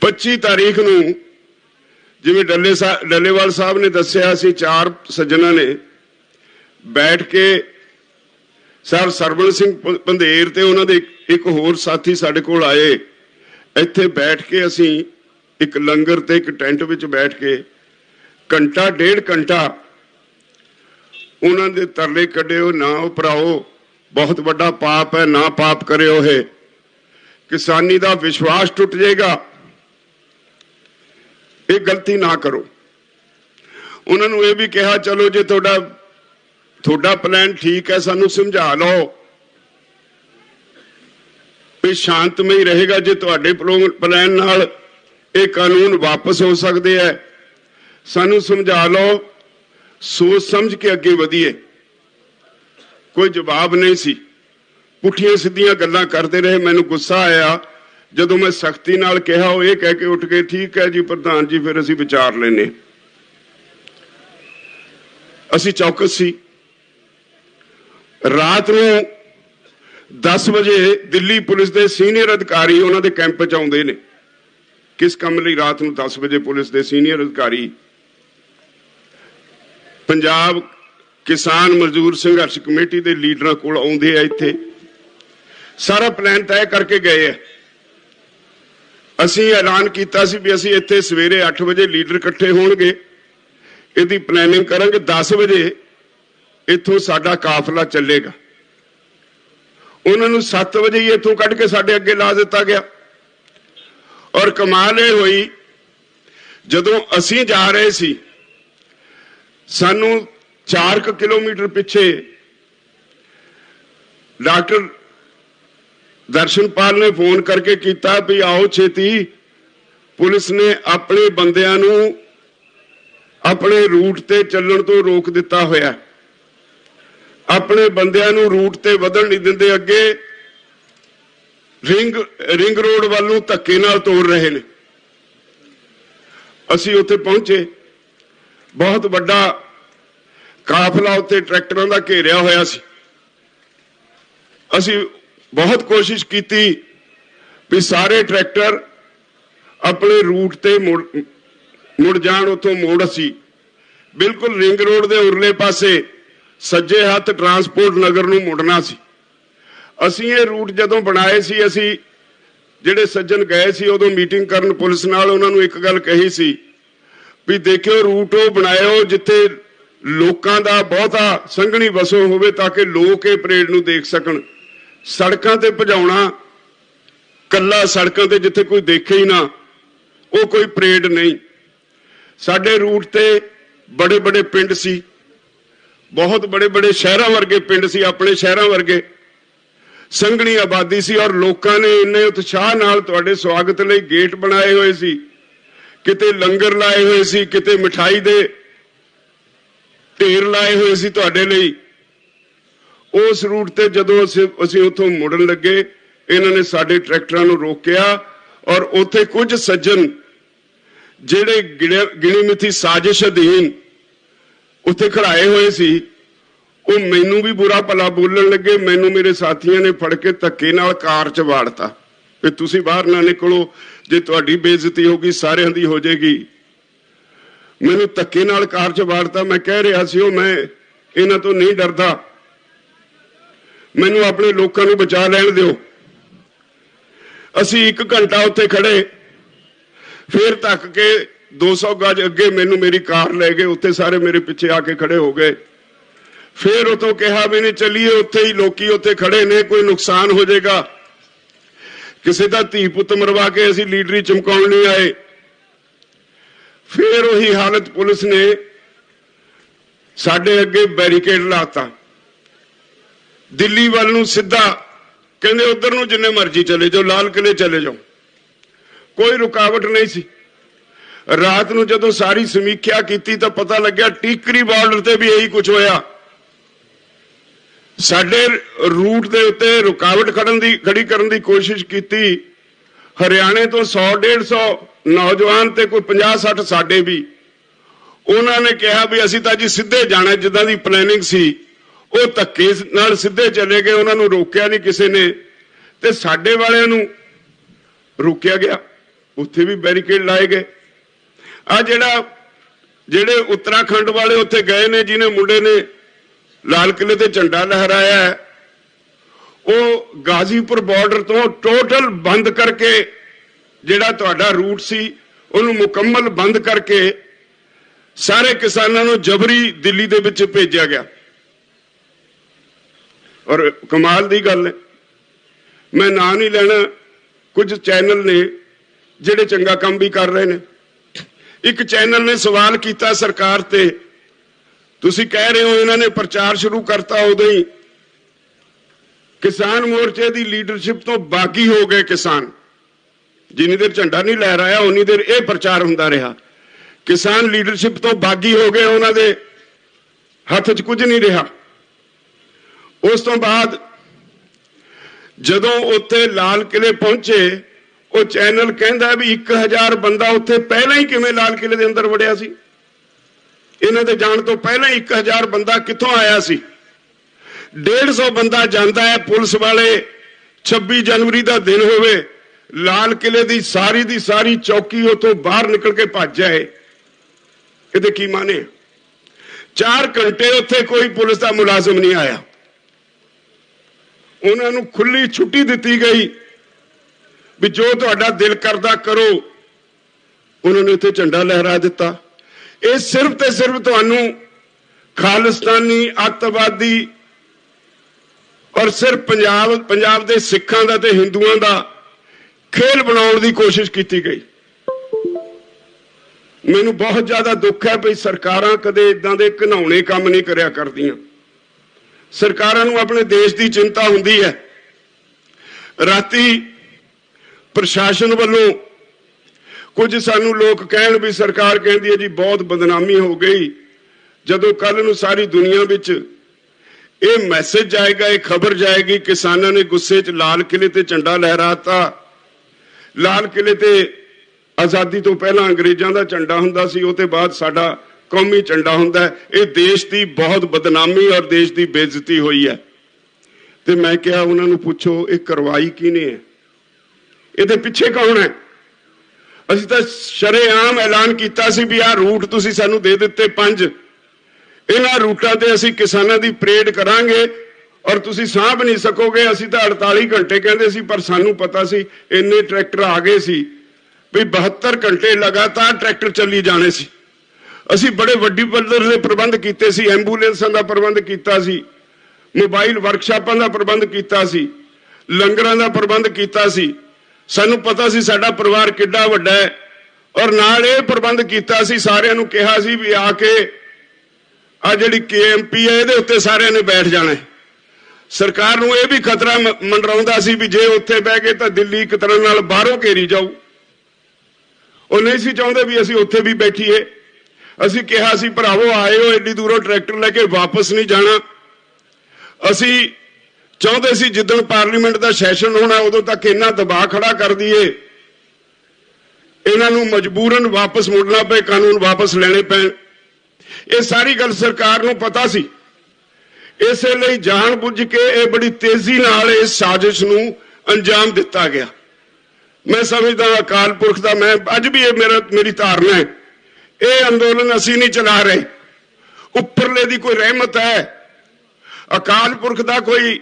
25 ਤਾਰੀਖ ਨੂੰ ਜਿਵੇਂ ਡੱਲੇਵਾਲ ਸਾਹਿਬ ਨੇ ਦੱਸਿਆ, ਅਸੀਂ 4 ਸੱਜਣਾਂ ਨੇ ਬੈਠ ਕੇ ਸਰ ਸਰਵਣ ਸਿੰਘ ਪੰਧੇਰ ਤੇ ਉਹਨਾਂ ਦੇ ਇੱਕ ਹੋਰ ਸਾਥੀ ਸਾਡੇ ਕੋਲ ਆਏ। ਇੱਥੇ ਬੈਠ ਕੇ ਅਸੀਂ ਇੱਕ ਲੰਗਰ ਤੇ ਇੱਕ ਟੈਂਟ ਵਿੱਚ ਬੈਠ ਕੇ ਘੰਟਾ 1.5 ਘੰਟਾ ਉਹਨਾਂ ਦੇ ਤਰਲੇ ਕੱਢਿਓ, ਨਾ ਭਰਾਓ ਬਹੁਤ ਵੱਡਾ ਪਾਪ ਹੈ, ਨਾ ਪਾਪ ਕਰਿਓ, ਇਹ ਕਿਸਾਨੀ ਦਾ ਵਿਸ਼ਵਾਸ ਟੁੱਟ ਜਾਏਗਾ, ਇਹ ਗਲਤੀ ਨਾ ਕਰੋ। ਉਹਨਾਂ ਨੂੰ ਇਹ ਵੀ ਕਿਹਾ ਚਲੋ ਜੇ ਤੁਹਾਡਾ ਪਲਾਨ ਠੀਕ ਹੈ ਸਾਨੂੰ ਸਮਝਾ ਲਓ, ਇਹ ਸ਼ਾਂਤਮਈ ਰਹੇਗਾ। ਜੇ ਤੁਹਾਡੇ ਪਲਾਨ ਨਾਲ ਇਹ ਕਾਨੂੰਨ ਵਾਪਸ ਹੋ ਸਕਦੇ ਹੈ, ਸਾਨੂੰ ਸਮਝਾ ਲਓ, ਸੋਚ ਸਮਝ ਕੇ ਅੱਗੇ ਵਧੀਏ। ਕੋਈ ਜਵਾਬ ਨਹੀਂ ਸੀ, ਪੁੱਠੀਆਂ ਸਿੱਧੀਆਂ ਗੱਲਾਂ ਕਰਦੇ ਰਹੇ। ਮੈਨੂੰ ਗੁੱਸਾ ਆਇਆ ਜਦੋਂ ਮੈਂ ਸਖਤੀ ਨਾਲ ਕਿਹਾ, ਉਹ ਇਹ ਕਹਿ ਕੇ ਉੱਠ ਗਏ ਠੀਕ ਹੈ ਜੀ ਪ੍ਰਧਾਨ ਜੀ ਫਿਰ ਅਸੀਂ ਵਿਚਾਰ ਲੈਨੇ। ਅਸੀਂ ਚੌਕਸ ਸੀ। ਰਾਤ ਨੂੰ 10 ਵਜੇ ਦਿੱਲੀ ਪੁਲਿਸ ਦੇ ਸੀਨੀਅਰ ਅਧਿਕਾਰੀ ਉਹਨਾਂ ਦੇ ਕੈਂਪ 'ਚ ਆਉਂਦੇ ਨੇ। ਕਿਸ ਕੰਮ ਲਈ ਰਾਤ ਨੂੰ 10 ਵਜੇ ਪੁਲਿਸ ਦੇ ਸੀਨੀਅਰ ਅਧਿਕਾਰੀ ਪੰਜਾਬ ਕਿਸਾਨ ਮਜ਼ਦੂਰ ਸੰਘਰਸ਼ ਕਮੇਟੀ ਦੇ ਲੀਡਰਾਂ ਕੋਲ ਆਉਂਦੇ ਆ। ਇੱਥੇ ਸਾਰਾ ਪਲਾਨ ਤੈਅ ਕਰਕੇ ਗਏ ਆ। ਅਸੀਂ ਐਲਾਨ ਕੀਤਾ ਸੀ ਵੀ ਅਸੀਂ ਇੱਥੇ ਸਵੇਰੇ 8 ਵਜੇ ਲੀਡਰ ਇਕੱਠੇ ਹੋਣਗੇ, ਇਹਦੀ ਪਲੈਨਿੰਗ ਕਰਾਂਗੇ, 10 ਵਜੇ ਇੱਥੋਂ ਸਾਡਾ ਕਾਫਲਾ ਚੱਲੇਗਾ। ਉਹਨਾਂ ਨੂੰ 7 ਵਜੇ ਹੀ ਇੱਥੋਂ ਕੱਢ ਕੇ ਸਾਡੇ ਅੱਗੇ ਲਾ ਦਿੱਤਾ ਗਿਆ। ਔਰ ਕਮਾਲ ਇਹ ਹੋਈ, ਜਦੋਂ ਅਸੀਂ ਜਾ ਰਹੇ ਸੀ ਸਾਨੂੰ 4 ਕਿਲੋਮੀਟਰ ਪਿੱਛੇ ਡਾਕਟਰ ਦਰਸ਼ਨਪਾਲ ਨੇ ਫੋਨ ਕਰਕੇ ਕੀਤਾ ਵੀ ਆਓ ਛੇਤੀ, ਪੁਲਿਸ ਨੇ ਆਪਣੇ ਬੰਦਿਆਂ ਨੂੰ ਆਪਣੇ ਰੂਟ ਤੇ ਚੱਲਣ ਤੋਂ ਰੋਕ ਦਿੱਤਾ ਹੋਇਆ, ਆਪਣੇ ਬੰਦਿਆਂ ਨੂੰ ਰੂਟ ਤੇ ਵਧਣ ਨਹੀਂ ਦਿੰਦੇ, ਅੱਗੇ ਰਿੰਗ ਰੋਡ ਵੱਲ ਨੂੰ ਧੱਕੇ ਨਾਲ ਤੋੜ ਰਹੇ ਨੇ। ਅਸੀਂ ਉੱਥੇ ਪਹੁੰਚੇ, ਬਹੁਤ ਵੱਡਾ ਕਾਫਲਾ ਉੱਥੇ ਟਰੈਕਟਰਾਂ ਦਾ ਘੇਰਿਆ ਹੋਇਆ ਸੀ। ਅਸੀਂ ਬਹੁਤ ਕੋਸ਼ਿਸ਼ ਕੀਤੀ ਵੀ ਸਾਰੇ ਟਰੈਕਟਰ ਆਪਣੇ ਰੂਟ ਤੇ ਮੁੜ ਜਾਣ। ਉੱਥੋਂ ਮੋੜ ਅਸੀਂ ਬਿਲਕੁਲ ਰਿੰਗ ਰੋਡ ਦੇ ਉਰਲੇ ਪਾਸੇ ਸੱਜੇ ਹੱਥ ਟਰਾਂਸਪੋਰਟ ਨਗਰ ਨੂੰ ਮੁੜਨਾ ਸੀ। ਅਸੀਂ ਇਹ ਰੂਟ ਜਦੋਂ ਬਣਾਏ ਸੀ, ਅਸੀਂ ਜਿਹੜੇ ਸੱਜਣ ਗਏ ਸੀ ਉਦੋਂ ਮੀਟਿੰਗ ਕਰਨ ਪੁਲਿਸ ਨਾਲ, ਉਹਨਾਂ ਨੂੰ ਇੱਕ ਗੱਲ ਕਹੀ ਸੀ ਵੀ ਦੇਖਿਓ ਰੂਟ ਉਹ ਬਣਾਇਓ ਜਿੱਥੇ ਲੋਕਾਂ ਦਾ ਬਹੁਤਾ ਸੰਘਣੀ ਵਸੋਂ ਹੋਵੇ ਤਾਂ ਕਿ ਲੋਕ ਇਹ ਪਰੇਡ ਨੂੰ ਦੇਖ ਸਕਣ। ਸੜਕਾਂ ਤੇ ਭਜਾਉਣਾ, ਕੱਲਾ ਸੜਕਾਂ ਤੇ ਜਿੱਥੇ ਕੋਈ ਦੇਖੇ ਹੀ ਨਾ, ਉਹ ਕੋਈ ਪਰੇਡ ਨਹੀਂ। ਸਾਡੇ ਰੂਟ ਤੇ ਬੜੇ ਬੜੇ ਪਿੰਡ ਸੀ, ਬਹੁਤ ਬੜੇ ਬੜੇ ਸ਼ਹਿਰਾਂ ਵਰਗੇ ਪਿੰਡ ਸੀ, ਆਪਣੇ ਸ਼ਹਿਰਾਂ ਵਰਗੇ ਸੰਘਣੀ ਆਬਾਦੀ ਸੀ। ਔਰ ਲੋਕਾਂ ਨੇ ਇੰਨੇ ਉਤਸ਼ਾਹ ਨਾਲ ਤੁਹਾਡੇ ਸਵਾਗਤ ਲਈ ਗੇਟ ਬਣਾਏ ਹੋਏ ਸੀ, ਕਿਤੇ ਲੰਗਰ ਲਾਏ ਹੋਏ ਸੀ, ਕਿਤੇ ਮਿਠਾਈ ਦੇ ਢੇਰ ਲਾਏ ਹੋਏ ਸੀ ਤੁਹਾਡੇ ਲਈ। ਉਸ ਰੂਟ ਤੇ ਜਦੋਂ ਅਸੀਂ ਉੱਥੋਂ ਮੁੜਨ ਲੱਗੇ, ਇਹਨਾਂ ਨੇ ਸਾਡੇ ਟਰੈਕਟਰਾਂ ਨੂੰ ਰੋਕਿਆ ਔਰ ਉੱਥੇ ਕੁਝ ਸੱਜਣ ਜਿਹੜੇ ਗਿਣੀ ਮਿੱਥੀ ਸਾਜ਼ਿਸ਼ ਅਧੀਨ ਉੱਥੇ ਖੜਾਏ ਹੋਏ ਸੀ, ਉਹ ਮੈਨੂੰ ਵੀ ਬੁਰਾ ਭਲਾ ਬੋਲਣ ਲੱਗੇ। ਮੈਨੂੰ ਮੇਰੇ ਸਾਥੀਆਂ ਨੇ ਫੜ ਕੇ ਧੱਕੇ ਨਾਲ ਕਾਰ 'ਚ ਵਾੜਤਾ ਵੀ ਤੁਸੀਂ ਬਾਹਰ ਨਾ ਨਿਕਲੋ, ਜੇ ਤੁਹਾਡੀ ਬੇਇੱਜ਼ਤੀ ਹੋਗੀ ਸਾਰਿਆਂ ਦੀ ਹੋ ਜਾਏਗੀ। ਮੈਨੂੰ ਧੱਕੇ ਨਾਲ ਕਾਰ 'ਚ ਵਾੜਤਾ। ਮੈਂ ਕਹਿ ਰਿਹਾ ਸੀ ਮੈਂ ਇਹਨਾਂ ਤੋਂ ਨਹੀਂ ਡਰਦਾ, ਮੈਨੂੰ ਆਪਣੇ ਲੋਕਾਂ ਨੂੰ ਬਚਾ ਲੈਣ ਦਿਓ। ਅਸੀਂ 1 ਘੰਟਾ ਉੱਥੇ ਖੜੇ, ਫਿਰ ਧੱਕ ਕੇ 200 ਗਜ ਅੱਗੇ ਮੈਨੂੰ ਮੇਰੀ ਕਾਰ ਲੈ ਗਏ। ਉੱਥੇ ਸਾਰੇ ਮੇਰੇ ਪਿੱਛੇ ਆ ਕੇ ਖੜੇ ਹੋ ਗਏ। ਫਿਰ ਉਤੋਂ ਕਿਹਾ ਵੀ ਨਹੀਂ ਚੱਲੀਏ, ਉੱਥੇ ਹੀ ਲੋਕੀ ਉੱਥੇ ਖੜੇ ਨੇ, ਕੋਈ ਨੁਕਸਾਨ ਹੋ ਜਾਏਗਾ। ਕਿਸੇ ਦਾ ਧੀ ਪੁੱਤ ਮਰਵਾ ਕੇ ਅਸੀਂ ਲੀਡਰੀ ਚਮਕਾਉਣ ਨਹੀਂ ਆਏ। ਫਿਰ ਉਹੀ ਹਾਲਤ, ਪੁਲਿਸ ਨੇ ਸਾਡੇ ਅੱਗੇ ਬੈਰੀਕੇਡ ਲਾਤਾ, ਦਿੱਲੀ ਵੱਲ ਨੂੰ ਸਿੱਧਾ, ਕਹਿੰਦੇ ਉਧਰ ਨੂੰ ਜਿੰਨੇ ਮਰਜ਼ੀ ਚਲੇ ਜਾਓ, ਲਾਲ ਕਿਲੇ ਚਲੇ ਜਾਓ, ਕੋਈ ਰੁਕਾਵਟ ਨਹੀਂ ਸੀ। ਰਾਤ ਨੂੰ ਜਦੋਂ ਸਾਰੀ ਸਮੀਖਿਆ ਕੀਤੀ ਤਾਂ ਪਤਾ ਲੱਗਿਆ ਟੀਕਰੀ ਬਾਰਡਰ ਤੇ ਵੀ ਇਹੀ ਕੁਝ ਹੋਇਆ। ਸਾਡੇ ਰੂਟ ਦੇ ਉੱਤੇ ਰੁਕਾਵਟ ਖੜੀ ਕਰਨ ਦੀ ਕੋਸ਼ਿਸ਼ ਕੀਤੀ। ਹਰਿਆਣੇ ਤੋਂ 100-150 ਨੌਜਵਾਨ ਤੇ ਕੋਈ 50-60 ਸਾਡੇ ਵੀ, ਉਹਨਾਂ ਨੇ ਕਿਹਾ ਵੀ ਅਸੀਂ ਤਾਂ ਜੀ ਸਿੱਧੇ ਜਾਣਾ, ਜਿੱਦਾਂ ਦੀ ਪਲੈਨਿੰਗ ਸੀ ਉਹ ਧੱਕੇ ਨਾਲ ਸਿੱਧੇ ਚਲੇ ਗਏ। ਉਹਨਾਂ ਨੂੰ ਰੋਕਿਆ ਨਹੀਂ ਕਿਸੇ ਨੇ ਤੇ ਸਾਡੇ ਵਾਲਿਆਂ ਨੂੰ ਰੋਕਿਆ ਗਿਆ। उत्थे भी बैरीकेड लाए गए। आ जेड़े उत्तराखंड वाले उत्थे गए ने, जिन्हें मुंडे ने लाल किले ते झंडा लहराया है, वो गाजीपुर बॉर्डर तो टोटल बंद करके जिहड़ा तुहाडा रूट सी उन्होंने मुकम्मल बंद करके सारे किसानों को जबरी दिल्ली दे विच भेजा गया। और कमाल दी गल है, मैं ना नहीं लेना, कुछ चैनल ने जिहड़े चंगा काम भी कर रहे हैं। एक चैनल ने सवाल किया सरकार ते, तुसी कह रहे हो इन्होंने प्रचार शुरू करता, उदों ही किसान मोर्चे की लीडरशिप तो बागी हो गए किसान। जिन्नी देर झंडा नहीं लहराया उन्नी देर यह प्रचार होंदा रहा। किसान लीडरशिप तो बागी हो गए, उन्होंने हथ च कुछ नहीं रहा। उस तो बाद जदों उत्थे लाल किले पहुंचे, वो चैनल कहता भी 1000 बंदा उत्थे पहला ही किवें लाल किले के अंदर वड़िया सी। इन्हां दे जाण तो पहला ही 1000 बंदा कित्थों आया सी। 150 बंदा जाता है, पुलिस वाले 26 जनवरी का दिन होवे, लाल किले की सारी चौकी उतों बाहर निकल के भज जाए, ये की माने। 4 घंटे उत्थे कोई पुलिस का मुलाजिम नहीं आया, उन्होंने खुली छुट्टी दी गई भी जो तुहाडा दिल करदा करो। उन्होंने उत्थे झंडा लहरा दिता। ये सिर्फ ते सिर्फ तुहानू खालिस्तानी अतवादी और सिर्फ पंजाब दे सिखां दा ते हिंदुआं दा खेल बनाउण दी कोशिश की गई। मैनू बहुत ज्यादा दुख है भी सरकारां कदे इदां दे घिनौणे काम नहीं करया करदियां। सरकारां नूं अपने देश की चिंता हुंदी है। राती प्रशासन वालों कुछ सानू लोग कहण भी सरकार कहती है जी बहुत बदनामी हो गई, जदों कल नूं सारी दुनिया विच ये मैसेज जाएगा, ये खबर जाएगी किसानों ने गुस्से च लाल किले ते झंडा लहराता। लाल किले ते आज़ादी तो पहला अंग्रेजों का झंडा हुंदा सी, उहते बाद साडा कौमी झंडा हुंदा है। ये देश की बहुत बदनामी और देश की बेइज्जती हुई है। तो मैं क्या उन्होंने पूछो ये करवाई किने है, ये पिछे कौन है। असीं तां शरेआम ऐलान किया सी भी आ रूट तुसीं सानूं दे दिते 5, इन्हां रूटां ते असीं किसानां दी परेड करांगे और तुसीं साਂਭ नहीं सकोगे। असीं तां 48 घंटे कहंदे सी, पर सानूं पता सी इन्ने ट्रैक्टर आ गए सी भी 72 घंटे लगातार ट्रैक्टर चली जाने सी। असीं बड़े वड्डी पੱਧਰ ਦੇ प्रबंध कीते सी, एंबूलेंसां दा प्रबंध कीता सी, मोबाइल वर्कशापां दा प्रबंध कीता सी, लंगरां दा प्रबंध कीता सी। सानूं पता सी साडा परिवार किड्डा वड्डा है और नाल ये प्रबंध कीता सी, सारिआं नूं कहा सी भी आके आ जिहड़ी KMP है इहदे उत्ते सारिआं ने बैठ जाना है। सरकार नूं ये भी खतरा मंडराउंदा सी भी जे उत्थे बह गए तां दिल्ली एक तरह नाल बाहरों घेरी जाऊ। ਉਹ नहीं सी चाहुंदे भी असीं उत्थे भी बैठीए। असीं कहा सी भरावो आए हो एडी दूरों ट्रैक्टर लैके वापस नहीं जाना। असीं चाहुंदे सी जिद्दण पार्लीमेंट का सैशन होना उदों तक इन्ना दबाव खड़ा कर दईए, इन्हां नूं मजबूरन वापस मुड़ना पे, कानून वापस लेने पैण। ये सारी गल सरकार नूं पता सी, इसलिए जान बुझ के ये बड़ी तेजी नाल इस साजिश नूं अंजाम दिता गया। मैं समझदा अकाल पुरख दा, मैं अज भी ये मेरी धारणा है, ये अंदोलन असीं नहीं चला रहे, उपरले दी कोई रहमत है। अकाल पुरख दा कोई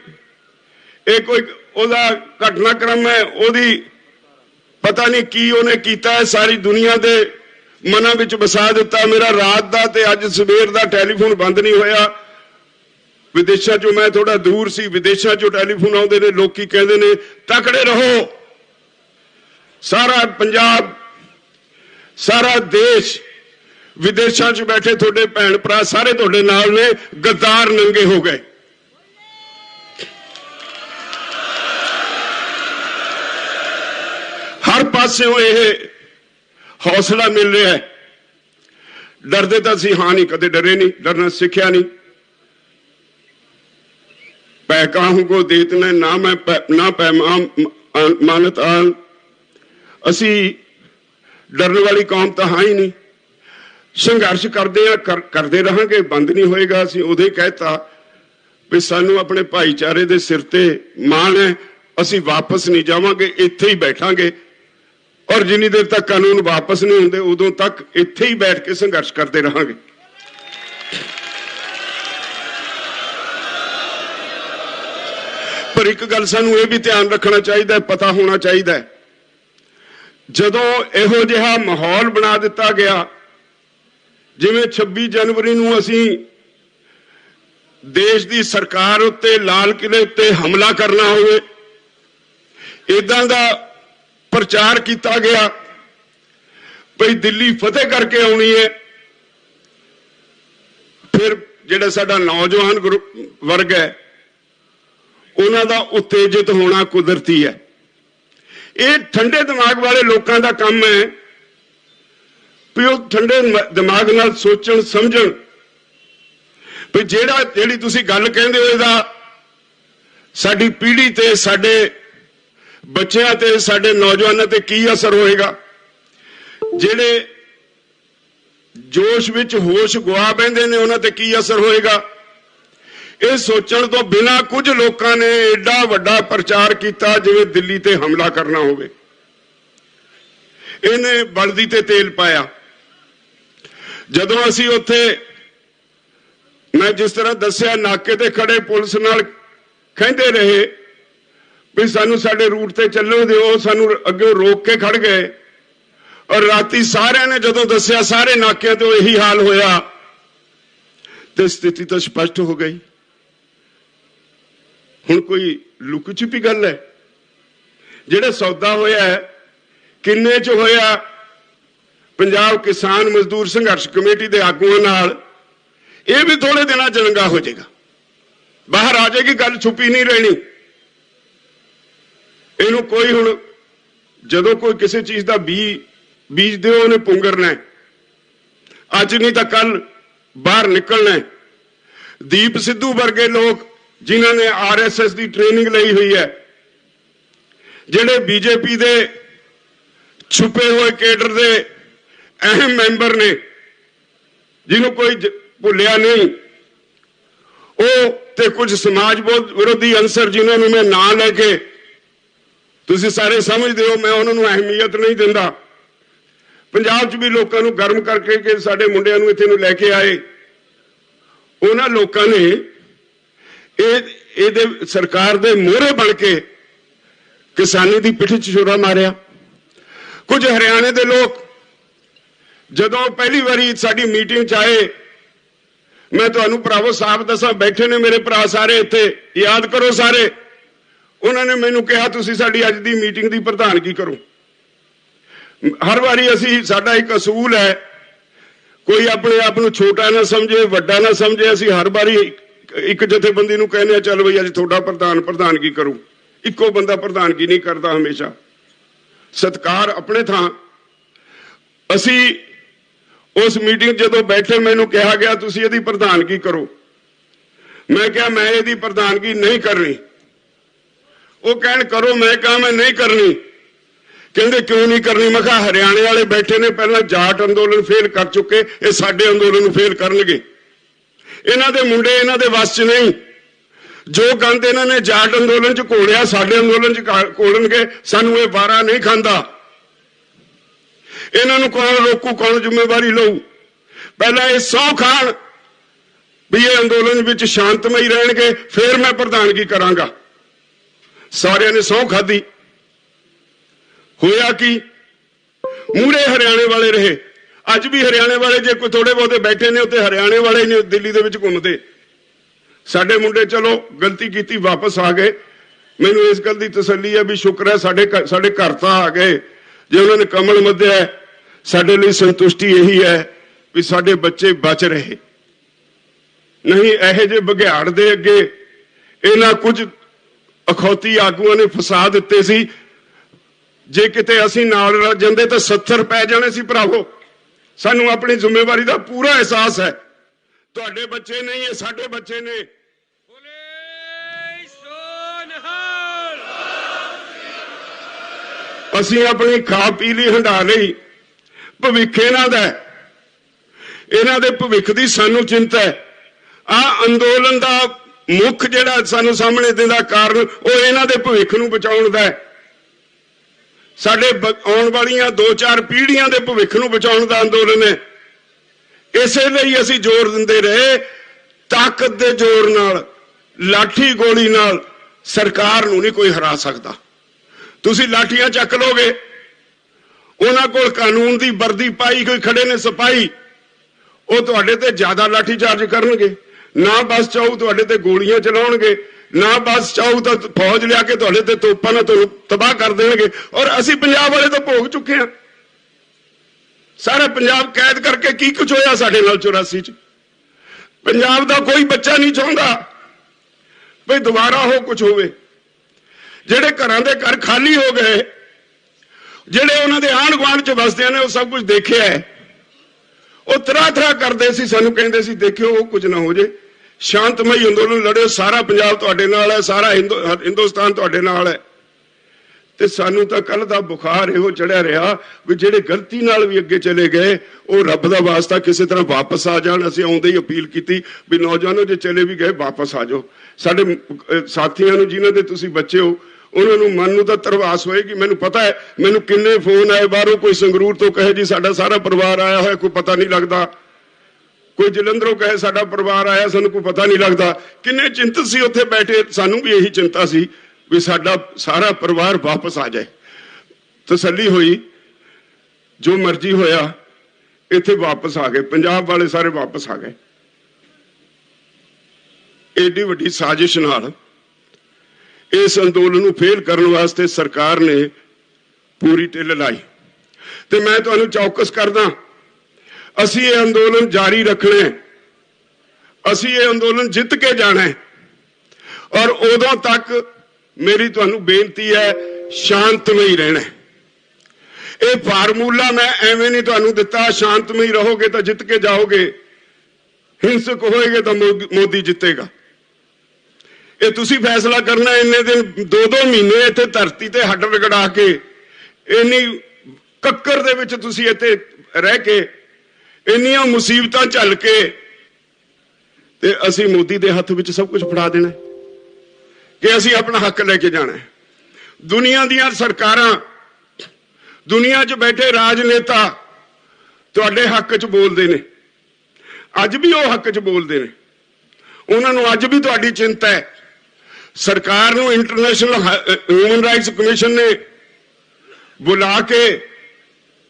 ओदा घटनाक्रम है, ओदी पता नहीं की उन्हें कीता है, सारी दुनिया दे मनां विच बसा दिता। मेरा रात दा ते अज सवेर दा टैलीफोन बंद नहीं होया। विदेशों चों मैं थोड़ा दूर सी, विदेशों चों टैलीफोन आउंदे ने, लोकी कहंदे ने तकड़े रहो। सारा पंजाब, सारा देश, विदेशों च बैठे थोड़े भैन भरा सारे थोड़े नाल ने, गद्दार नंगे हो गए। हर पासों यह हौसला मिल रहा है। डरते तो असीं हाँ नहीं, कदे डरे नहीं, डरना सीखिया नहीं। पै काहू को देत ने ना मैं ना पैमान मानत आन। असी डरने वाली कौम तो हाँ ही नहीं। संघर्ष करते रहांगे, बंद नहीं होएगा। असी उदे कहता भी सानू अपने भाईचारे दे सिर ते मान है, असी वापस नहीं जावांगे, इत्थे ही बैठांगे और जिन्नी देर तक कानून वापस नहीं होंगे उदों तक इत्थे ही बैठ के संघर्ष करते रहांगे। पर एक गल सानू ये भी ध्यान रखना चाहिए, पता होना चाहिए, जदों इहो जिहा माहौल बना दिता गया जिवें 26 जनवरी नूं असीं देश की सरकार उत्ते लाल किले उत्ते हमला करना होवे, इदां दा प्रचार किया गया भई दिल्ली फतेह करके आउणी है। फिर जिहड़ा साडा नौजवान वर्ग है उन्हां दा उत्तेजित होना कुदरती है। ये ठंडे दिमाग वाले लोगों का काम है भी वो ठंडे दिमाग नाल सोचण समझण भी जिहड़ी तुसीं गल कहंदे हो इहदा साडी पीढ़ी ते साडे बच्चों ते साडे नौजवानों ते की असर होएगा। जिहड़े जोश विच होश गुआ बैठे ने उन्हां ते की असर होएगा। ये सोचण तो बिना कुछ लोगों ने एडा वड्डा प्रचार किया जिवें दिल्ली ते हमला करना होवे। इन्हें बलदी ते तेल पाया। जदों असीं उत्थे मैं जिस तरह दस्सिया नाके ते खड़े पुलिस नाल कहंदे रहे भी सानू साडे रूट ते चलो दिओ, सानू अगे रोक के खड़ गए और राती सारे ने जदों दस्सिया सारे नाकिਆਂ ते यही हाल होया तो स्थिति तो स्पष्ट हो गई। हुण कोई लुक छुपी गल है? जिहड़ा सौदा होया है किन्ने च होया? पंजाब किसान मजदूर संघर्ष कमेटी के आगुआं नाल ये भी थोड़े दिनों च रंगा हो जाएगा, बाहर आ जाएगी, गल छुपी नहीं रहनी। इनू कोई हुण जदों कोई किसी चीज का बीज दे उन्हें पुंगरना है, अज नहीं तो कल बाहर निकलना है। दीप सिद्धू वर्गे लोग जिन्होंने RSS की ट्रेनिंग ली हुई है, जिहड़े बीजेपी के छुपे हुए केडर के अहम मैंबर ने जिन्हों कोई भुलिया नहीं, वो ते कुछ समाज विरोधी अंसर जिन्होंने मैं ना लैके तुसीं सारे समझदे हो, मैं उन्होंने अहमियत नहीं दिंदा। पंजाब च भी लोगों को गर्म करके कि साडे मुंडियां नूं इत्थे नूं लैके आए, उन्हां लोगों ने ये सरकार दे मोहरे बन के किसानी की पिठ च छुरा मारिया। कुछ हरियाणे के लोग जदों पहली बारी साडी मीटिंग च आए, मैं तुहानूं भरावो साफ दसां, बैठे ने मेरे भरा सारे इत्थे, याद करो सारे, उन्होंने मैनूं कहा तुसीं साडी अज दी मीटिंग की प्रधानगी करो। हर बारी असीं साडा एक असूल है, कोई अपने आप को छोटा ना समझे वड्डा ना समझे, असीं हर बारी एक जथेबंदी नूं कहने चल बई अज तुहाडा प्रधानगी करूं, इक्को बंदा प्रधानगी नहीं करता हमेशा। सत्कार अपने थां। असीं उस मीटिंग जदों बैठे मैनूं कहा गया तुसीं इहदी प्रधानगी करो, मैं कहा मैं इहदी प्रधानगी नहीं करनी। वो कहण करो, मैं कहा मैं नहीं करनी। कहंदे क्यों नहीं करनी? मैं कहा हरियाणे वाले बैठे ने पहला जाट अंदोलन फेल कर चुके, ये साडे अंदोलन नूं फेल करनगे। इन्हां दे मुंडे इन्हां दे वस च नहीं, जो गंद इन्हां ने जाट अंदोलन च घोलिया साडे अंदोलन च घोलणगे, सानूं ये वारा नहीं खांदा। इन्हां नूं कौन रोकू, कौन जिम्मेवारी लऊ? पहला ये सौ खाण भी ये अंदोलन विच शांतमई रहणगे, फिर मैं प्रधानगी करांगा। सारिਆਂ ने सौ खाधी। होया कि मूहरे हरियाणे वाले रहे। अज भी हरियाणे वाले जे कोई थोड़े बहुते बैठे ने उत्ते हरियाणे वाले ने दिल्ली दे विच घुमदे। साडे मुंडे चलो गलती कीती वापस आ गए। मैनूं इस गल दी तसल्ली है भी शुक्र है साडे घर तां आ गए, जे उन्होंने कमल मध्या है साडे लई संतुष्टि यही है भी साडे बच्चे बच रहे। नहीं इहो जे बघियाड़ दे अगे इन्हां कुछ अखौती आगूआं ने फसा दिते सी, जे किते असीं नाल रल जांदे तां 70 पै जाणे सी भरावो। सानूं अपनी जिम्मेवारी का पूरा एहसास है। तुहाडे बच्चे नहीं है, साडे बच्चे ने। असीं अपनी खा पी ली हंडा लई, भविख इन्हां दा है, इन्हां दे भविख दी सानूं चिंता है। आ अंदोलन दा मुख जिहड़ा सानूं सामने दिंदा कारण वो इन्हां दे भविख नूं बचाउण दा है। ਸਾਡੇ ਆਉਣ ਵਾਲੀਆਂ 2-4 ਪੀੜ੍ਹੀਆਂ ਦੇ ਭਵਿੱਖ ਨੂੰ ਬਚਾਉਣ ਦਾ ਅੰਦੋਲਨ ਹੈ। ਇਸੇ ਲਈ ਅਸੀਂ ਜ਼ੋਰ ਦਿੰਦੇ ਰਹੇ, ਤਾਕਤ ਦੇ ਜ਼ੋਰ ਨਾਲ, ਲਾਠੀ ਗੋਲੀ ਨਾਲ ਸਰਕਾਰ ਨੂੰ ਨਹੀਂ ਕੋਈ ਹਰਾ ਸਕਦਾ। ਤੁਸੀਂ ਲਾਠੀਆਂ ਚੱਕ ਲੋਗੇ, ਉਹਨਾਂ ਕੋਲ ਕਾਨੂੰਨ ਦੀ ਵਰਦੀ ਪਾਈ ਕੋਈ ਖੜੇ ਨੇ ਸਿਪਾਹੀ, ਉਹ ਤੁਹਾਡੇ ਤੇ ਜ਼ਿਆਦਾ ਲਾਠੀ ਚਾਰਜ ਕਰਨਗੇ। ਨਾ ਬਸ ਚਾਹੂ ਤੁਹਾਡੇ ਤੇ ਗੋਲੀਆਂ ਚਲਾਉਣਗੇ, ਨਾ ਬਸ ਚਾਹੂ ਤਾਂ ਫੌਜ ਲਿਆ ਕੇ ਤੁਹਾਡੇ ਤੇ ਤੋਪਾਂ ਨਾਲ ਤੁਹਾਨੂੰ ਤਬਾਹ ਕਰ ਦੇਣਗੇ। ਔਰ ਅਸੀਂ ਪੰਜਾਬ ਵਾਲੇ ਤਾਂ ਭੋਗ ਚੁੱਕੇ ਹਾਂ। ਸਾਰਾ ਪੰਜਾਬ ਕੈਦ ਕਰਕੇ ਕੀ ਕੁਝ ਹੋਇਆ ਸਾਡੇ ਨਾਲ 84 ਚ। ਪੰਜਾਬ ਦਾ ਕੋਈ ਬੱਚਾ ਨਹੀਂ ਚਾਹੁੰਦਾ ਵੀ ਦੁਬਾਰਾ ਉਹ ਕੁਝ ਹੋਵੇ। ਜਿਹੜੇ ਘਰਾਂ ਦੇ ਘਰ ਖਾਲੀ ਹੋ ਗਏ, ਜਿਹੜੇ ਉਹਨਾਂ ਦੇ ਆਂਢ ਗੁਆਂਢ ਚ ਵਸਦੇ ਨੇ, ਉਹ ਸਭ ਕੁਝ ਦੇਖਿਆ ਹੈ। ਉਹ ਤਰਾ ਕਰਦੇ ਸੀ, ਸਾਨੂੰ ਕਹਿੰਦੇ ਸੀ ਦੇਖਿਓ ਉਹ ਕੁਝ ਨਾ ਹੋ ਜੇ, ਸ਼ਾਂਤਮਈ ਅੰਦੋਲਨ ਲੜਿਓ, ਸਾਰਾ ਪੰਜਾਬ ਤੁਹਾਡੇ ਨਾਲ ਹੈ, ਸਾਰਾ ਹਿੰਦੁਸਤਾਨ ਤੁਹਾਡੇ ਨਾਲ ਹੈ। ਤੇ ਸਾਨੂੰ ਤਾਂ ਕੱਲ ਦਾ ਬੁਖਾਰ ਇਹੋ ਚੜਿਆ ਰਿਹਾ ਵੀ ਜਿਹੜੇ ਗਲਤੀ ਨਾਲ ਵੀ ਅੱਗੇ ਚਲੇ ਗਏ ਉਹ ਰੱਬ ਦਾ ਵਾਸਤਾ ਕਿਸੇ ਤਰ੍ਹਾਂ ਵਾਪਸ ਆ ਜਾਣ। ਅਸੀਂ ਆਉਂਦੇ ਹੀ ਅਪੀਲ ਕੀਤੀ ਵੀ ਨੌਜਵਾਨੋ ਜੇ ਚਲੇ ਵੀ ਗਏ ਵਾਪਸ ਆ ਜਾਓ। ਸਾਡੇ ਸਾਥੀਆਂ ਨੂੰ ਜਿਨ੍ਹਾਂ ਦੇ ਤੁਸੀਂ ਬੱਚੇ ਹੋ ਉਹਨਾਂ ਨੂੰ ਮਨ ਨੂੰ ਤਾਂ ਤਰਵਾਸ ਹੋਏਗੀ। ਮੈਨੂੰ ਪਤਾ ਹੈ, ਮੈਨੂੰ ਕਿੰਨੇ ਫੋਨ ਆਏ ਬਾਹਰੋਂ, ਕੋਈ ਸੰਗਰੂਰ ਤੋਂ ਕਹੇ ਜੀ ਸਾਡਾ ਸਾਰਾ ਪਰਿਵਾਰ ਆਇਆ ਹੋਇਆ, ਕੋਈ ਪਤਾ ਨਹੀਂ ਲੱਗਦਾ, ਕੋਈ ਜਲੰਧਰੋਂ ਕਹੇ ਸਾਡਾ ਪਰਿਵਾਰ ਆਇਆ, ਸਾਨੂੰ ਕੋਈ ਪਤਾ ਨਹੀਂ ਲੱਗਦਾ। ਕਿੰਨੇ ਚਿੰਤਤ ਸੀ ਉੱਥੇ ਬੈਠੇ, ਸਾਨੂੰ ਵੀ ਇਹੀ ਚਿੰਤਾ ਸੀ ਵੀ ਸਾਡਾ ਸਾਰਾ ਪਰਿਵਾਰ ਵਾਪਸ ਆ ਜਾਏ। ਤਸੱਲੀ ਹੋਈ, ਜੋ ਮਰਜ਼ੀ ਹੋਇਆ, ਇੱਥੇ ਵਾਪਸ ਆ ਗਏ, ਪੰਜਾਬ ਵਾਲੇ ਸਾਰੇ ਵਾਪਸ ਆ ਗਏ। ਏਡੀ ਵੱਡੀ ਸਾਜ਼ਿਸ਼ ਨਾਲ ਇਸ ਅੰਦੋਲਨ ਨੂੰ ਫੇਲ ਕਰਨ ਵਾਸਤੇ ਸਰਕਾਰ ਨੇ ਪੂਰੀ ਢਿੱਲ ਲਾਈ। ਤੇ ਮੈਂ ਤੁਹਾਨੂੰ ਚੌਕਸ ਕਰਦਾ, ਅਸੀਂ ਇਹ ਅੰਦੋਲਨ ਜਾਰੀ ਰੱਖਣਾ ਹੈ, ਅਸੀਂ ਇਹ ਅੰਦੋਲਨ ਜਿੱਤ ਕੇ ਜਾਣਾ ਹੈ। ਔਰ ਉਦੋਂ ਤੱਕ ਮੇਰੀ ਤੁਹਾਨੂੰ ਬੇਨਤੀ ਹੈ, ਸ਼ਾਂਤਮਈ ਰਹਿਣਾ। ਇਹ ਫਾਰਮੂਲਾ ਮੈਂ ਐਵੇਂ ਨਹੀਂ ਤੁਹਾਨੂੰ ਦਿੱਤਾ, ਸ਼ਾਂਤਮਈ ਰਹੋਗੇ ਤਾਂ ਜਿੱਤ ਕੇ ਜਾਓਗੇ, ਹਿੰਸਕ ਹੋਏਗੇ ਤਾਂ ਮੋਦੀ ਜਿੱਤੇਗਾ। ਇਹ ਤੁਸੀਂ ਫੈਸਲਾ ਕਰਨਾ। ਇੰਨੇ ਦਿਨ 2-2 ਮਹੀਨੇ ਇੱਥੇ ਧਰਤੀ ਤੇ ਹੱਡ ਵਿਗੜਾ ਕੇ, ਇੰਨੀ ਕੱਕਰ ਦੇ ਵਿੱਚ ਤੁਸੀਂ ਇੱਥੇ ਰਹਿ ਕੇ, ਇੰਨੀਆਂ ਮੁਸੀਬਤਾਂ ਝੱਲ ਕੇ, ਤੇ ਅਸੀਂ ਮੋਦੀ ਦੇ ਹੱਥ ਵਿੱਚ ਸਭ ਕੁਝ ਫੜਾ ਦੇਣਾ ਕਿ ਅਸੀਂ ਆਪਣਾ ਹੱਕ ਲੈ ਕੇ ਜਾਣਾ। ਦੁਨੀਆ ਦੀਆਂ ਸਰਕਾਰਾਂ, ਦੁਨੀਆ 'ਚ ਬੈਠੇ ਰਾਜਨੇਤਾ ਤੁਹਾਡੇ ਹੱਕ 'ਚ ਬੋਲਦੇ ਨੇ, ਅੱਜ ਵੀ ਉਹ ਹੱਕ 'ਚ ਬੋਲਦੇ ਨੇ। ਉਹਨਾਂ ਨੂੰ ਅੱਜ ਵੀ ਤੁਹਾਡੀ ਚਿੰਤਾ ਹੈ। ਸਰਕਾਰ ਨੂੰ ਇੰਟਰਨੈਸ਼ਨਲ ਹਿਊਮਨ ਰਾਈਟਸ ਕਮਿਸ਼ਨ ਨੇ ਬੁਲਾ ਕੇ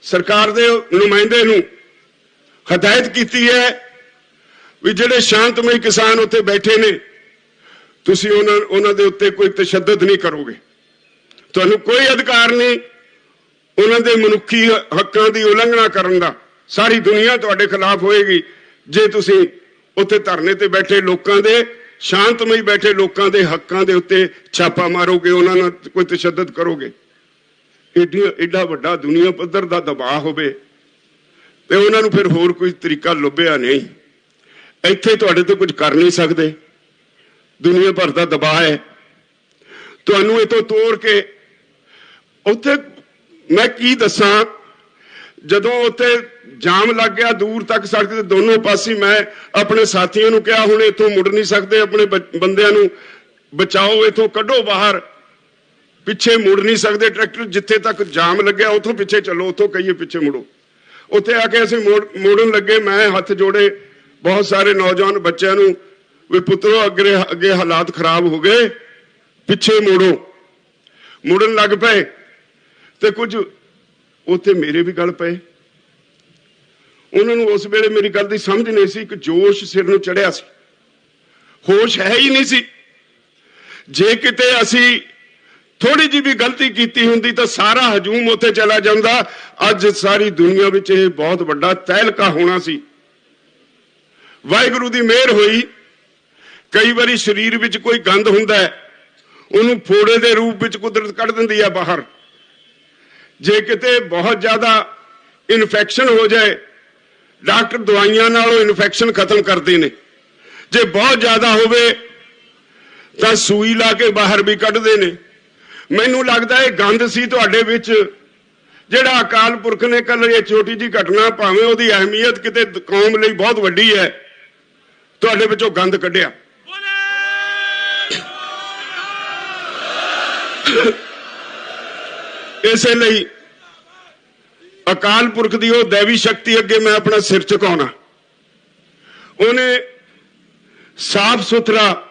ਸਰਕਾਰ ਦੇ ਨੁਮਾਇੰਦੇ ਨੂੰ ਹਦਾਇਤ ਕੀਤੀ ਹੈ ਵੀ ਜਿਹੜੇ ਸ਼ਾਂਤਮਈ ਕਿਸਾਨ ਉੱਥੇ ਬੈਠੇ ਨੇ, ਤੁਸੀਂ ਉਹਨਾਂ ਦੇ ਉੱਤੇ ਕੋਈ ਤਸ਼ੱਦਦ ਨਹੀਂ ਕਰੋਗੇ। ਤੁਹਾਨੂੰ ਕੋਈ ਅਧਿਕਾਰ ਨਹੀਂ ਉਹਨਾਂ ਦੇ ਮਨੁੱਖੀ ਹੱਕਾਂ ਦੀ ਉਲੰਘਣਾ ਕਰਨ ਦਾ। ਸਾਰੀ ਦੁਨੀਆ ਤੁਹਾਡੇ ਖਿਲਾਫ ਹੋਏਗੀ ਜੇ ਤੁਸੀਂ ਉੱਥੇ ਧਰਨੇ ਤੇ ਬੈਠੇ ਲੋਕਾਂ ਦੇ, ਸ਼ਾਂਤਮਈ ਬੈਠੇ ਲੋਕਾਂ ਦੇ ਹੱਕਾਂ ਦੇ ਉੱਤੇ ਛਾਪਾ ਮਾਰੋਗੇ, ਉਹਨਾਂ ਨਾਲ ਕੋਈ ਤਸ਼ੱਦਦ ਕਰੋਗੇ। ਏਡਾ ਵੱਡਾ ਦੁਨੀਆ ਪੱਧਰ ਦਾ ਦਬਾਅ ਹੋਵੇ ਤੇ ਉਹਨਾਂ ਨੂੰ ਫਿਰ ਹੋਰ ਕੋਈ ਤਰੀਕਾ ਲੱਭਿਆ ਨਹੀਂ। ਇੱਥੇ ਤੁਹਾਡੇ ਤੋਂ ਕੁਝ ਕਰ ਨਹੀਂ ਸਕਦੇ, ਦੁਨੀਆ ਭਰ ਦਾ ਦਬਾਅ ਹੈ। ਤੁਹਾਨੂੰ ਇਤੋਂ ਤੋੜ ਕੇ ਉੱਥੇ ਮੈਂ ਕੀ ਦੱਸਾਂ, ਜਦੋਂ ਉੱਥੇ ਜਾਮ ਲੱਗ ਗਿਆ ਦੂਰ ਤੱਕ ਸੜਕ ਦੇ ਦੋਨੋਂ ਪਾਸੇ, ਮੈਂ ਆਪਣੇ ਸਾਥੀਆਂ ਨੂੰ ਕਿਹਾ ਹੁਣ ਇੱਥੋਂ ਮੁੜ ਨਹੀਂ ਸਕਦੇ, ਆਪਣੇ ਬੰਦਿਆਂ ਨੂੰ ਬਚਾਓ, ਇੱਥੋਂ ਕੱਢੋ ਬਾਹਰ, ਪਿੱਛੇ ਮੁੜ ਨਹੀਂ ਸਕਦੇ ਟਰੈਕਟਰ, ਜਿੱਥੇ ਤੱਕ ਜਾਮ ਲੱਗਿਆ ਉੱਥੋਂ ਪਿੱਛੇ ਚੱਲੋ, ਉੱਥੋਂ ਕਹੀਏ ਪਿੱਛੇ ਮੁੜੋ। ਉੱਥੇ ਆ ਕੇ ਅਸੀਂ ਮੋੜਨ ਲੱਗੇ, ਮੈਂ ਹੱਥ ਜੋੜੇ ਬਹੁਤ ਸਾਰੇ ਨੌਜਵਾਨ ਬੱਚਿਆਂ ਨੂੰ ਵੀ ਪੁੱਤਰੋ ਅੱਗੇ ਹਾਲਾਤ ਖਰਾਬ ਹੋ ਗਏ, ਪਿੱਛੇ ਮੋੜੋ। ਮੁੜਨ ਲੱਗ ਪਏ ਤੇ ਕੁਝ ਉੱਥੇ ਮੇਰੇ ਵੀ ਗੱਲ ਪਏ। ਉਹਨਾਂ ਨੂੰ ਉਸ ਵੇਲੇ ਮੇਰੀ ਗੱਲ ਦੀ ਸਮਝ ਨਹੀਂ ਸੀ, ਕਿ ਜੋਸ਼ ਸਿਰ ਨੂੰ ਚੜਿਆ ਸੀ, ਹੋਸ਼ ਹੈ ਹੀ ਨਹੀਂ ਸੀ। ਜੇ ਕਿਤੇ ਅਸੀਂ ਥੋੜੀ ਜਿਹੀ ਵੀ ਗਲਤੀ ਕੀਤੀ ਹੁੰਦੀ ਤਾਂ ਸਾਰਾ ਹਜੂਮ ਉੱਥੇ ਚਲਾ ਜਾਂਦਾ। ਅੱਜ ਸਾਰੀ ਦੁਨੀਆ ਵਿੱਚ ਇਹ ਬਹੁਤ ਵੱਡਾ ਤਹਿਲਕਾ ਹੋਣਾ ਸੀ। ਵਾਹਿਗੁਰੂ ਦੀ ਮਿਹਰ ਹੋਈ। ਕਈ ਵਾਰੀ ਸਰੀਰ ਵਿੱਚ ਕੋਈ ਗੰਦ ਹੁੰਦਾ ਹੈ, ਉਹਨੂੰ ਫੋੜੇ ਦੇ ਰੂਪ ਵਿੱਚ ਕੁਦਰਤ ਕੱਢ ਦਿੰਦੀ ਹੈ ਬਾਹਰ। ਜੇ ਕਿਤੇ ਬਹੁਤ ਜ਼ਿਆਦਾ ਇਨਫੈਕਸ਼ਨ ਹੋ ਜਾਏ, ਡਾਕਟਰ ਦਵਾਈਆਂ ਨਾਲ ਉਹ ਇਨਫੈਕਸ਼ਨ ਖਤਮ ਕਰਦੇ ਨੇ। ਜੇ ਬਹੁਤ ਜ਼ਿਆਦਾ ਹੋਵੇ ਤਾਂ ਸੂਈ ਲਾ ਕੇ ਬਾਹਰ ਵੀ ਕੱਢਦੇ ਨੇ। ਮੈਨੂੰ ਲੱਗਦਾ ਇਹ ਗੰਦ ਸੀ ਤੁਹਾਡੇ ਵਿੱਚ, ਜਿਹੜਾ ਅਕਾਲ ਪੁਰਖ ਨੇ ਕੱਲ ਇਹ ਛੋਟੀ ਜੀ ਘਟਨਾ, ਭਾਵੇਂ ਉਹਦੀ ਅਹਿਮੀਅਤ ਕਿਤੇ ਕੌਮ ਲਈ ਬਹੁਤ ਵੱਡੀ ਹੈ, ਤੁਹਾਡੇ ਵਿੱਚੋਂ ਗੰਦ ਕੱਢਿਆ। ਇਸੇ ਲਈ ਅਕਾਲ ਪੁਰਖ ਦੀ ਉਹ ਦੇਵੀ ਸ਼ਕਤੀ ਅੱਗੇ ਮੈਂ ਆਪਣਾ ਸਿਰ ਝੁਕਾਉਣਾ। ਉਹਨੇ ਸਾਫ਼ ਸੁਥਰਾ